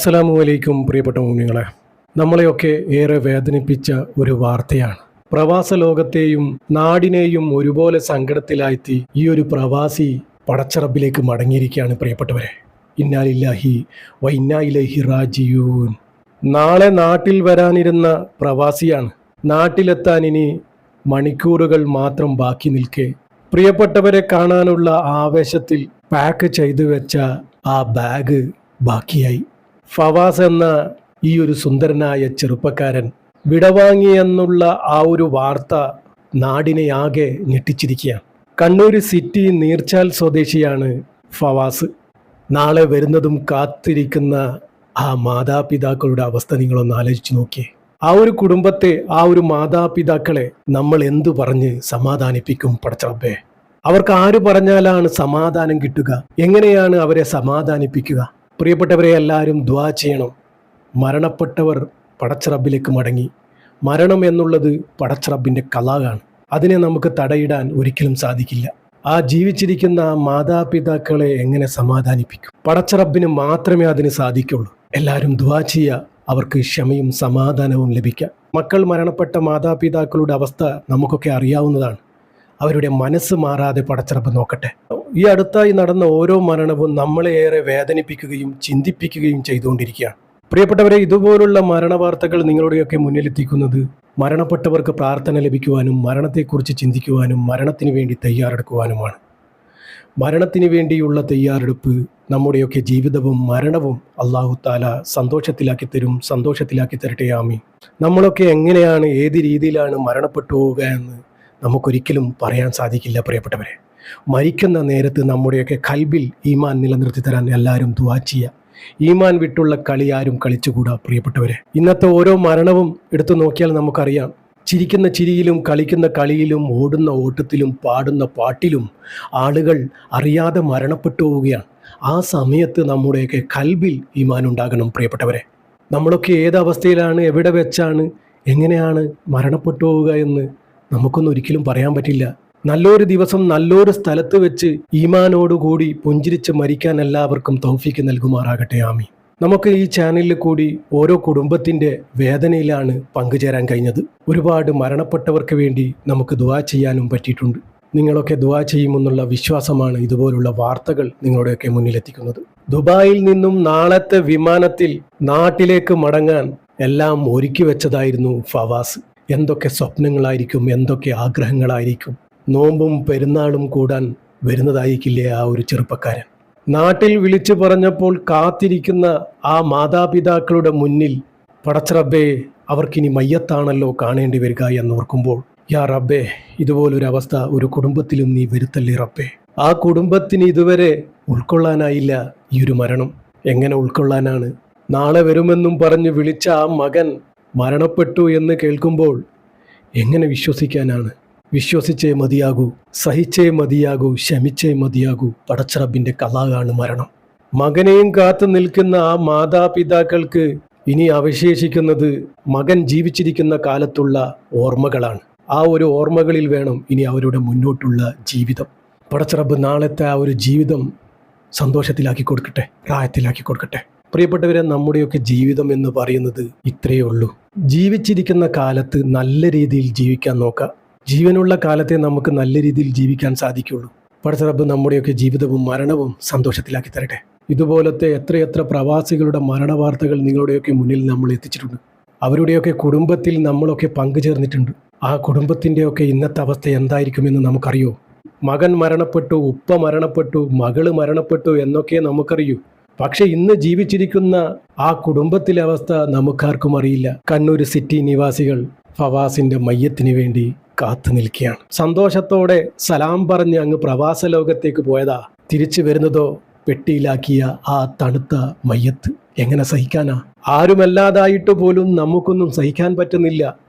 അസ്സലാമു അലൈക്കും പ്രിയപ്പെട്ട മുഅ്മിനീങ്ങളെ, നമ്മളെയൊക്കെ ഏറെ വേദനിപ്പിച്ച ഒരു വാർത്തയാണ്. പ്രവാസ ലോകത്തെയും നാടിനെയും ഒരുപോലെ സങ്കടത്തിലാഴ്ത്തി ഈ ഒരു പ്രവാസി പടച്ചറബിലേക്ക് മടങ്ങിയിരിക്കുകയാണ്. പ്രിയപ്പെട്ടവരെ, ഇന്നാ ലില്ലാഹി വ ഇന്നാ ഇലൈഹി റാജിഊൻ. നാളെ നാട്ടിൽ വരാനിരുന്ന പ്രവാസിയാണ്. നാട്ടിലെത്താൻ ഇനി മണിക്കൂറുകൾ മാത്രം ബാക്കി നിൽക്കെ പ്രിയപ്പെട്ടവരെ കാണാനുള്ള ആവേശത്തിൽ പാക്ക് ചെയ്തു വെച്ച ആ ബാഗ് ബാക്കിയായി. ഫവാസ് എന്ന ഈ ഒരു സുന്ദരനായ ചെറുപ്പക്കാരൻ വിടവാങ്ങിയെന്നുള്ള ആ ഒരു വാർത്ത നാടിനെ ആകെ ഞെട്ടിച്ചിരിക്കുകയാണ്. കണ്ണൂർ സിറ്റി നീർച്ചാൽ സ്വദേശിയാണ് ഫവാസ്. നാളെ വരുന്നതും കാത്തിരിക്കുന്ന ആ മാതാപിതാക്കളുടെ അവസ്ഥ നിങ്ങളൊന്ന് ആലോചിച്ച് നോക്കിയേ. ആ ഒരു കുടുംബത്തെ, ആ ഒരു മാതാപിതാക്കളെ നമ്മൾ എന്തു പറഞ്ഞ് സമാധാനിപ്പിക്കും പടച്ചറബ്ബേ? അവർക്ക് ആര് പറഞ്ഞാലാണ് സമാധാനം കിട്ടുക? എങ്ങനെയാണ് അവരെ സമാധാനിപ്പിക്കുക? പ്രിയപ്പെട്ടവരെ, എല്ലാവരും ദുആ ചെയ്യണം. മരണപ്പെട്ടവർ പടച്ചറബിലേക്ക് മടങ്ങി. മരണം എന്നുള്ളത് പടച്ചറബിൻ്റെ കലാകാണ്. അതിനെ നമുക്ക് തടയിടാൻ ഒരിക്കലും സാധിക്കില്ല. ആ ജീവിച്ചിരിക്കുന്ന മാതാപിതാക്കളെ എങ്ങനെ സമാധാനിപ്പിക്കും? പടച്ചറബിന് മാത്രമേ അതിന് സാധിക്കുള്ളൂ. എല്ലാവരും ദുആ ചെയ്യുക, അവർക്ക് ക്ഷമയും സമാധാനവും ലഭിക്കാം. മക്കൾ മരണപ്പെട്ട മാതാപിതാക്കളുടെ അവസ്ഥ നമുക്കൊക്കെ അറിയാവുന്നതാണ്. അവരുടെ മനസ്സ് മാറാതെ പടച്ചറബ് നോക്കട്ടെ. ഈ അടുത്തായി നടന്ന ഓരോ മരണവും നമ്മളെ ഏറെ വേദനിപ്പിക്കുകയും ചിന്തിപ്പിക്കുകയും ചെയ്തുകൊണ്ടിരിക്കുകയാണ്. പ്രിയപ്പെട്ടവരെ, ഇതുപോലുള്ള മരണവാർത്തകൾ നിങ്ങളുടെയൊക്കെ മുന്നിലെത്തിക്കുന്നത് മരണപ്പെട്ടവർക്ക് പ്രാർത്ഥന ലഭിക്കുവാനും മരണത്തെക്കുറിച്ച് ചിന്തിക്കുവാനും മരണത്തിന് വേണ്ടി തയ്യാറെടുക്കുവാനുമാണ്. മരണത്തിന് വേണ്ടിയുള്ള തയ്യാറെടുപ്പ് നമ്മുടെയൊക്കെ ജീവിതവും മരണവും അല്ലാഹു തആല സന്തോഷത്തിലാക്കി തരട്ടെ. ആമീൻ. നമ്മളൊക്കെ എങ്ങനെയാണ്, ഏത് രീതിയിലാണ് മരണപ്പെട്ടു പോവുക എന്ന് നമുക്കൊരിക്കലും പറയാൻ സാധിക്കില്ല. പ്രിയപ്പെട്ടവരെ, മരിക്കുന്ന നേരത്ത് നമ്മുടെയൊക്കെ കൽബിൽ ഈമാൻ നിലനിർത്തി തരാൻ എല്ലാവരും ദുആ ചെയ്യുക. ഈമാൻ വിട്ടുള്ള കളി ആരും കളിച്ചുകൂടാ. പ്രിയപ്പെട്ടവരെ, ഇന്നത്തെ ഓരോ മരണവും എടുത്തു നോക്കിയാൽ നമുക്കറിയാം. ചിരിക്കുന്ന ചിരിയിലും കളിക്കുന്ന കളിയിലും ഓടുന്ന ഓട്ടത്തിലും പാടുന്ന പാട്ടിലും ആളുകൾ അറിയാതെ മരണപ്പെട്ടു പോവുകയാണ്. ആ സമയത്ത് നമ്മുടെയൊക്കെ കൽബിൽ ഈമാൻ ഉണ്ടാകണം. പ്രിയപ്പെട്ടവരെ, നമ്മളൊക്കെ ഏതവസ്ഥയിലാണ്, എവിടെ വെച്ചാണ്, എങ്ങനെയാണ് മരണപ്പെട്ടു പോവുക എന്ന് നമുക്കൊന്നും ഒരിക്കലും പറയാൻ പറ്റില്ല. നല്ലൊരു ദിവസം നല്ലൊരു സ്ഥലത്ത് വെച്ച് ഈമാനോടുകൂടി പുഞ്ചിരിച്ച് മരിക്കാൻ എല്ലാവർക്കും തൗഫീക്ക് നൽകുമാറാകട്ടെ. ആമീൻ. നമുക്ക് ഈ ചാനലിൽ കൂടി ഓരോ കുടുംബത്തിൻ്റെ വേദനയിലാണ് പങ്കുചേരാൻ കഴിഞ്ഞത്. ഒരുപാട് മരണപ്പെട്ടവർക്ക് വേണ്ടി നമുക്ക് ദുആ ചെയ്യാനും പറ്റിയിട്ടുണ്ട്. നിങ്ങളൊക്കെ ദുആ ചെയ്യുമെന്നുള്ള വിശ്വാസമാണ് ഇതുപോലുള്ള വാർത്തകൾ നിങ്ങളുടെയൊക്കെ മുന്നിലെത്തിക്കുന്നത്. ദുബായിൽ നിന്നും നാളത്തെ വിമാനത്തിൽ നാട്ടിലേക്ക് മടങ്ങാൻ എല്ലാം ഒരുക്കി വെച്ചതായിരുന്നു ഫവാസ്. എന്തൊക്കെ സ്വപ്നങ്ങളായിരിക്കും, എന്തൊക്കെ ആഗ്രഹങ്ങളായിരിക്കും. നോമ്പും പെരുന്നാളും കൂടാൻ വരുന്നതായിരിക്കില്ലേ ആ ഒരു ചെറുപ്പക്കാരൻ. നാട്ടിൽ വിളിച്ചു പറഞ്ഞപ്പോൾ കാത്തിരിക്കുന്ന ആ മാതാപിതാക്കളുടെ മുന്നിൽ പടച്ചറബ്ബേ, അവർക്കിനി മയ്യത്താണല്ലോ കാണേണ്ടി വരിക എന്നോർക്കുമ്പോൾ യാ റബ്ബേ, ഇതുപോലൊരു അവസ്ഥ ഒരു കുടുംബത്തിലും നീ വരുത്തല്ലേ റബ്ബേ. ആ കുടുംബത്തിന് ഇതുവരെ ഉൾക്കൊള്ളാനായില്ല ഈ ഒരു മരണം. എങ്ങനെ ഉൾക്കൊള്ളാനാണ്? നാളെ വരുമെന്നും പറഞ്ഞ് വിളിച്ച ആ മകൻ മരണപ്പെട്ടു എന്ന് കേൾക്കുമ്പോൾ എങ്ങനെ വിശ്വസിക്കാനാണ്? വിശ്വസിച്ചേ മതിയാകൂ, സഹിച്ചേ മതിയാകൂ, ക്ഷമിച്ചേ മതിയാകൂ. പടച്ചറബിൻ്റെ കലാകാണ് മരണം. മകനെയും കാത്തു നിൽക്കുന്ന ആ മാതാപിതാക്കൾക്ക് ഇനി അവശേഷിക്കുന്നത് മകൻ ജീവിച്ചിരിക്കുന്ന കാലത്തുള്ള ഓർമ്മകളാണ്. ആ ഒരു ഓർമ്മകളിൽ വേണം ഇനി അവരുടെ മുന്നോട്ടുള്ള ജീവിതം. പടച്ചറബ് നാളത്തെ ആ ഒരു ജീവിതം സന്തോഷത്തിലാക്കി കൊടുക്കട്ടെ, പ്രായത്തിലാക്കി കൊടുക്കട്ടെ. പ്രിയപ്പെട്ടവരെ, നമ്മുടെയൊക്കെ ജീവിതം എന്ന് പറയുന്നത് ഇത്രയേ ഉള്ളൂ. ജീവിച്ചിരിക്കുന്ന കാലത്ത് നല്ല രീതിയിൽ ജീവിക്കാൻ നോക്കാം. ജീവനുള്ള കാലത്തെ നമുക്ക് നല്ല രീതിയിൽ ജീവിക്കാൻ സാധിക്കുള്ളൂ. പടച്ചറബ് നമ്മുടെയൊക്കെ ജീവിതവും മരണവും സന്തോഷത്തിലാക്കി തരട്ടെ. ഇതുപോലത്തെ എത്രയെത്ര പ്രവാസികളുടെ മരണവാർത്തകൾ നിങ്ങളുടെയൊക്കെ മുന്നിൽ നമ്മൾ എത്തിച്ചിട്ടുണ്ട്. അവരുടെയൊക്കെ കുടുംബത്തിൽ നമ്മളൊക്കെ പങ്കുചേർന്നിട്ടുണ്ട്. ആ കുടുംബത്തിൻ്റെയൊക്കെ ഇന്നത്തെ അവസ്ഥ എന്തായിരിക്കുമെന്ന് നമുക്കറിയോ? മകൻ മരണപ്പെട്ടു, ഉപ്പ മരണപ്പെട്ടു, മകള് മരണപ്പെട്ടു എന്നൊക്കെ നമുക്കറിയൂ. പക്ഷെ ഇന്ന് ജീവിച്ചിരിക്കുന്ന ആ കുടുംബത്തിലെ അവസ്ഥ നമുക്കാർക്കും അറിയില്ല. കണ്ണൂർ സിറ്റി നിവാസികൾ ഫവാസിന്റെ മയ്യത്തിന് വേണ്ടി കാത്തു നിൽക്കുകയാണ്. സന്തോഷത്തോടെ സലാം പറഞ്ഞ് അങ്ങ് പ്രവാസ ലോകത്തേക്ക് പോയതാ. തിരിച്ചു വരുന്നതോ പെട്ടിയിലാക്കിയ ആ തണുത്ത മയ്യത്ത്. എങ്ങനെ സഹിക്കാനാ? ആരുമല്ലാതായിട്ട് പോലും നമുക്കൊന്നും സഹിക്കാൻ പറ്റുന്നില്ല.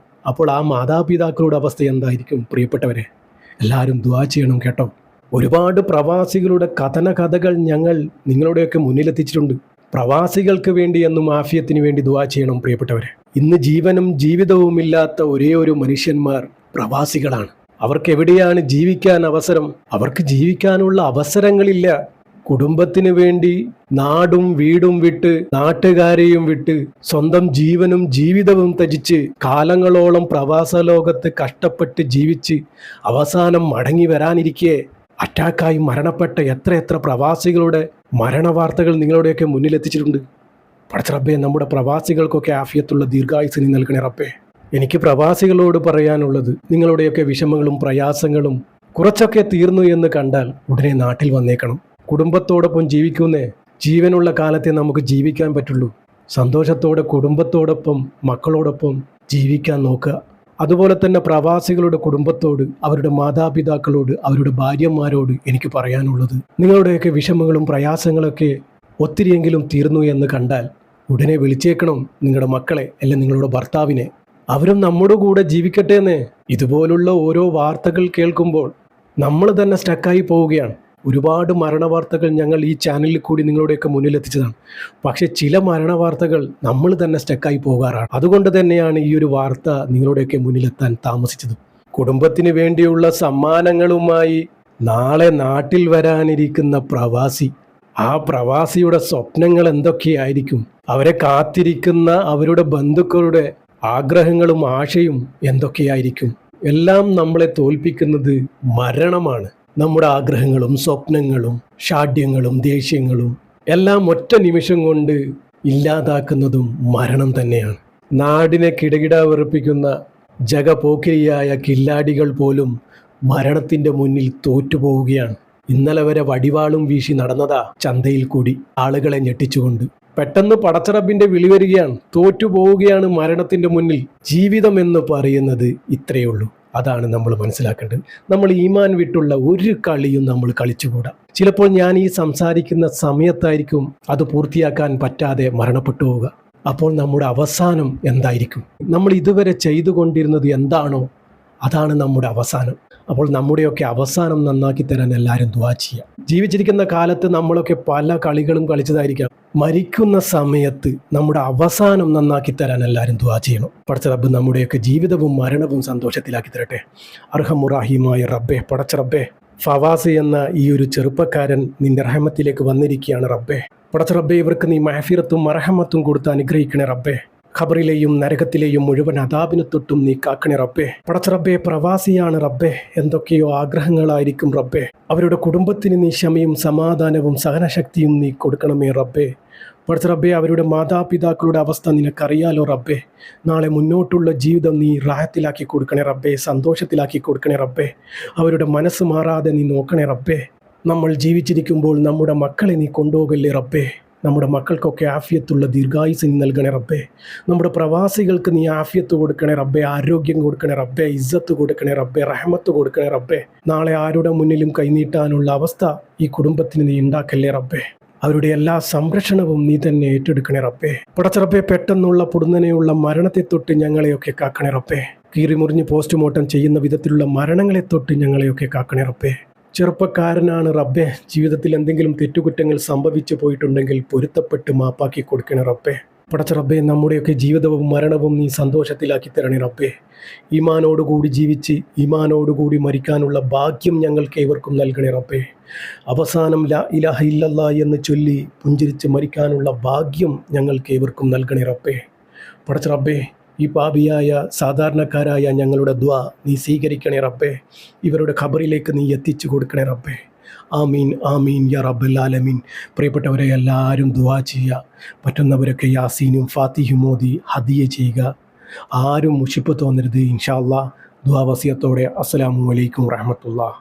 അപ്പോൾ ആ മാതാപിതാക്കളുടെ അവസ്ഥ എന്തായിരിക്കും? പ്രിയപ്പെട്ടവരെ, എല്ലാവരും ദുആ ചെയ്യണം കേട്ടോ. ഒരുപാട് പ്രവാസികളുടെ കഥകൾ ഞങ്ങൾ നിങ്ങളുടെയൊക്കെ മുന്നിലെത്തിച്ചിട്ടുണ്ട്. പ്രവാസികൾക്ക് വേണ്ടി എന്നും ആഫിയത്തിന് വേണ്ടി ദുആ ചെയ്യണം പ്രിയപ്പെട്ടവരെ. ഇന്ന് ജീവനും ജീവിതവും ഇല്ലാത്ത ഒരേ ഒരു മനുഷ്യന്മാർ പ്രവാസികളാണ്. അവർക്ക് എവിടെയാണ് ജീവിക്കാൻ അവസരം? അവർക്ക് ജീവിക്കാനുള്ള അവസരങ്ങളില്ല. കുടുംബത്തിന് വേണ്ടി നാടും വീടും വിട്ട് നാട്ടുകാരെയും വിട്ട് സ്വന്തം ജീവനും ജീവിതവും ത്യജിച്ച് കാലങ്ങളോളം പ്രവാസ ലോകത്ത് കഷ്ടപ്പെട്ട് ജീവിച്ച് അവസാനം മടങ്ങി വരാനിരിക്കെ അറ്റാക്കായി മരണപ്പെട്ട എത്ര പ്രവാസികളുടെ മരണവാർത്തകൾ നിങ്ങളുടെയൊക്കെ മുന്നിലെത്തിച്ചിട്ടുണ്ട്. പടച്ചറബ്ബേ, നമ്മുടെ പ്രവാസികൾക്കൊക്കെ ആഫിയത്തുള്ള ദീർഘായുസ് നീ നൽകണേ റബ്ബേ. എനിക്ക് പ്രവാസികളോട് പറയാനുള്ളത്, നിങ്ങളുടെയൊക്കെ വിഷമങ്ങളും പ്രയാസങ്ങളും കുറച്ചൊക്കെ തീർന്നു എന്ന് കണ്ടാൽ ഉടനെ നാട്ടിൽ വന്നേക്കണം. കുടുംബത്തോടൊപ്പം ജീവിക്കുന്നേ ജീവനുള്ള കാലത്തെ നമുക്ക് ജീവിക്കാൻ പറ്റുള്ളൂ. സന്തോഷത്തോടെ കുടുംബത്തോടൊപ്പം മക്കളോടൊപ്പം ജീവിക്കാൻ നോക്കുക. അതുപോലെ തന്നെ പ്രവാസികളുടെ കുടുംബത്തോട്, അവരുടെ മാതാപിതാക്കളോട്, അവരുടെ ഭാര്യമാരോട് എനിക്ക് പറയാനുള്ളത്, നിങ്ങളുടെയൊക്കെ വിഷമങ്ങളും പ്രയാസങ്ങളൊക്കെ ഒത്തിരിയെങ്കിലും തീർന്നു എന്ന് കണ്ടാൽ ഉടനെ വിളിച്ചേക്കണം നിങ്ങളുടെ മക്കളെ, അല്ലെങ്കിൽ നിങ്ങളുടെ ഭർത്താവിനെ. അവരും നമ്മുടെ കൂടെ ജീവിക്കട്ടെ എന്ന്. ഇതുപോലുള്ള ഓരോ വാർത്തകൾ കേൾക്കുമ്പോൾ നമ്മൾ തന്നെ സ്റ്റക്കായി പോവുകയാണ്. ഒരുപാട് മരണവാർത്തകൾ ഞങ്ങൾ ഈ ചാനലിൽ കൂടി നിങ്ങളുടെയൊക്കെ മുന്നിലെത്തിച്ചതാണ്. പക്ഷേ ചില മരണവാർത്തകൾ നമ്മൾ തന്നെ സ്റ്റക്കായി പോകാറാണ്. അതുകൊണ്ട് തന്നെയാണ് ഈ ഒരു വാർത്ത നിങ്ങളുടെയൊക്കെ മുന്നിലെത്താൻ താമസിച്ചത്. കുടുംബത്തിന് വേണ്ടിയുള്ള സമ്മാനങ്ങളുമായി നാളെ നാട്ടിൽ വരാനിരിക്കുന്ന പ്രവാസി, ആ പ്രവാസിയുടെ സ്വപ്നങ്ങൾ എന്തൊക്കെയായിരിക്കും? അവരെ കാത്തിരിക്കുന്ന അവരുടെ ബന്ധുക്കളുടെ ആഗ്രഹങ്ങളും ആശയും എന്തൊക്കെയായിരിക്കും? എല്ലാം നമ്മളെ തോൽപ്പിക്കുന്നത് മരണമാണ്. നമ്മുടെ ആഗ്രഹങ്ങളും സ്വപ്നങ്ങളും ഷാഢ്യങ്ങളും ദേഷ്യങ്ങളും എല്ലാം ഒറ്റ നിമിഷം കൊണ്ട് ഇല്ലാതാക്കുന്നതും മരണം തന്നെയാണ്. നാടിനെ കിടകിട വിറപ്പിക്കുന്ന ജഗപോക്കിരിയായ കില്ലാടികൾ പോലും മരണത്തിൻ്റെ മുന്നിൽ തോറ്റുപോവുകയാണ്. ഇന്നലെ വരെ വടിവാളും വീശി നടന്നതാ ചന്തയിൽ കൂടി ആളുകളെ ഞെട്ടിച്ചുകൊണ്ട്. പെട്ടെന്ന് പടച്ചറബിന്റെ വിളി വരികയാണ്, തോറ്റുപോവുകയാണ് മരണത്തിന്റെ മുന്നിൽ. ജീവിതം എന്ന് പറയുന്നത് ഇത്രയേ ഉള്ളൂ. അതാണ് നമ്മൾ മനസ്സിലാക്കേണ്ടത്. നമ്മൾ ഈമാൻ വിട്ടുള്ള ഒരു കളിയും നമ്മൾ കളിച്ചുകൂടാ. ചിലപ്പോൾ ഞാൻ ഈ സംസാരിക്കുന്ന സമയത്തായിരിക്കും അത് പൂർത്തിയാക്കാൻ പറ്റാതെ മരണപ്പെട്ടു പോവുക. അപ്പോൾ നമ്മുടെ അവസാനം എന്തായിരിക്കും? നമ്മൾ ഇതുവരെ ചെയ്തുകൊണ്ടിരുന്നത് എന്താണോ അതാണ് നമ്മുടെ അവസാനം. അപ്പോൾ നമ്മുടെയൊക്കെ അവസാനം നന്നാക്കി തരാൻ എല്ലാവരും ദുആ ചെയ്യുക. ജീവിച്ചിരിക്കുന്ന കാലത്ത് നമ്മളൊക്കെ പല കളികളും കളിച്ചതായിരിക്കാം. മരിക്കുന്ന സമയത്ത് നമ്മുടെ അവസാനം നന്നാക്കി തരാൻ എല്ലാവരും ദുആ ചെയ്യണം. പടച്ച റബ്ബ് നമ്മുടെയൊക്കെ ജീവിതവും മരണവും സന്തോഷത്തിലാക്കി തരട്ടെ. അർഹമുറാഹിമായ റബ്ബേ, പടച്ച റബ്ബേ, ഫവാസ് എന്ന ഈ ഒരു ചെറുപ്പക്കാരൻ നിന്റെ റഹ്മത്തിലേക്ക് വന്നിരിക്കുകയാണ് റബ്ബേ. പടച്ച റബ്ബേ, ഇവർക്ക് നീ മഹഫിറത്തും മർഹമത്തും കൊടുത്ത് അനുഗ്രഹിക്കണേ റബ്ബേ. ഖബറിലെയും നരകത്തിലെയും മുഴുവൻ അദാബിന് തൊട്ടും നീ കാക്കണേ റബ്ബേ. പടച്ച റബ്ബേ, പ്രവാസിയാണ് റബ്ബേ, എന്തൊക്കെയോ ആഗ്രഹങ്ങളായിരിക്കും റബ്ബേ. അവരുടെ കുടുംബത്തിന് നീ ക്ഷമയും സമാധാനവും സഹനശക്തിയും നീ കൊടുക്കണമേ റബ്ബേ. പടച്ച റബ്ബേ, അവരുടെ മാതാപിതാക്കളുടെ അവസ്ഥ നിനക്കറിയാലോ റബ്ബേ. നാളെ മുന്നോട്ടുള്ള ജീവിതം നീ റാഹത്തിലാക്കി കൊടുക്കണേ റബ്ബേ, സന്തോഷത്തിലാക്കി കൊടുക്കണേ റബ്ബേ. അവരുടെ മനസ്സ് മാറാതെ നീ നോക്കണേ റബ്ബേ. നമ്മൾ ജീവിച്ചിരിക്കുമ്പോൾ നമ്മുടെ മക്കളെ നീ കൊണ്ടുപോകല്ലേ റബ്ബേ. നമ്മുടെ മക്കൾക്കൊക്കെ ആഫിയത്തുള്ള ദീർഘായുസ് നീ നൽകണേ റബ്ബേ. നമ്മുടെ പ്രവാസികൾക്ക് നീ ആഫിയത്ത് കൊടുക്കണേ റബ്ബേ, ആരോഗ്യം കൊടുക്കണേ റബ്ബേ, ഇസ്സത്ത് കൊടുക്കണേ റബ്ബേ, റഹ്മത്ത് കൊടുക്കണേ റബ്ബേ. നാളെ ആരുടെ മുന്നിലും കൈനീട്ടാനുള്ള അവസ്ഥ ഈ കുടുംബത്തിന് നീ ഉണ്ടാക്കല്ലേ റബ്ബേ. അവരുടെ എല്ലാ സംരക്ഷണവും നീ തന്നെ ഏറ്റെടുക്കണേ റബ്ബേ. പടച്ച റബ്ബേ, പെട്ടെന്നുള്ള പൊടുന്നനെയുള്ള മരണത്തെ തൊട്ട് ഞങ്ങളെയൊക്കെ കാക്കണേ റബ്ബേ. കീറിമുറിഞ്ഞ് പോസ്റ്റ്മോർട്ടം ചെയ്യുന്ന വിധത്തിലുള്ള മരണങ്ങളെ തൊട്ട് ഞങ്ങളെയൊക്കെ കാക്കണേ റബ്ബേ. ചെറുപ്പക്കാരനാണ് റബ്ബേ, ജീവിതത്തിൽ എന്തെങ്കിലും തെറ്റുകുറ്റങ്ങൾ സംഭവിച്ചു പോയിട്ടുണ്ടെങ്കിൽ പൊരുത്തപ്പെട്ട് മാപ്പാക്കി കൊടുക്കണേ റബ്ബേ. പടച്ച റബ്ബേ, നമ്മുടെയൊക്കെ ജീവിതവും മരണവും നീ സന്തോഷത്തിലാക്കി തരണേ റബ്ബേ. ഈമാനോടുകൂടി ജീവിച്ച് ഈമാനോടുകൂടി മരിക്കാനുള്ള ഭാഗ്യം ഞങ്ങൾക്ക് ഏവർക്കും നൽകണേ റബ്ബേ. അവസാനം ലാ ഇലാഹ ഇല്ലല്ലാ എന്ന് ചൊല്ലി പുഞ്ചിരിച്ച് മരിക്കാനുള്ള ഭാഗ്യം ഞങ്ങൾക്ക് ഏവർക്കും നൽകണേ റബ്ബേ. പടച്ച റബ്ബേ, ഈ പാപിയായ സാധാരണക്കാരായ ഞങ്ങളുടെ ദുആ നീ സ്വീകരിക്കണേ റബ്ബേ. ഇവരുടെ ഖബറിലേക്ക് നീ എത്തിച്ചു കൊടുക്കണേ റബ്ബേ. ആമീൻ ആമീൻ യാ റബ്ബൽ ആലമീൻ. പ്രിയപ്പെട്ടവരെ, എല്ലാവരും ദുആ ചെയ്യുക. പറ്റുന്നവരൊക്കെ യാസീനും ഫാത്തിഹും ഓതി ഹദിയ ചെയ്യുക. ആരും മുഷിപ്പ് തോന്നരുത്. ഇൻഷാ അല്ലാഹ് ദുആ വസിയത്തോടെ അസ്സലാമു അലൈക്കും വറഹ്മത്തുള്ളാഹി.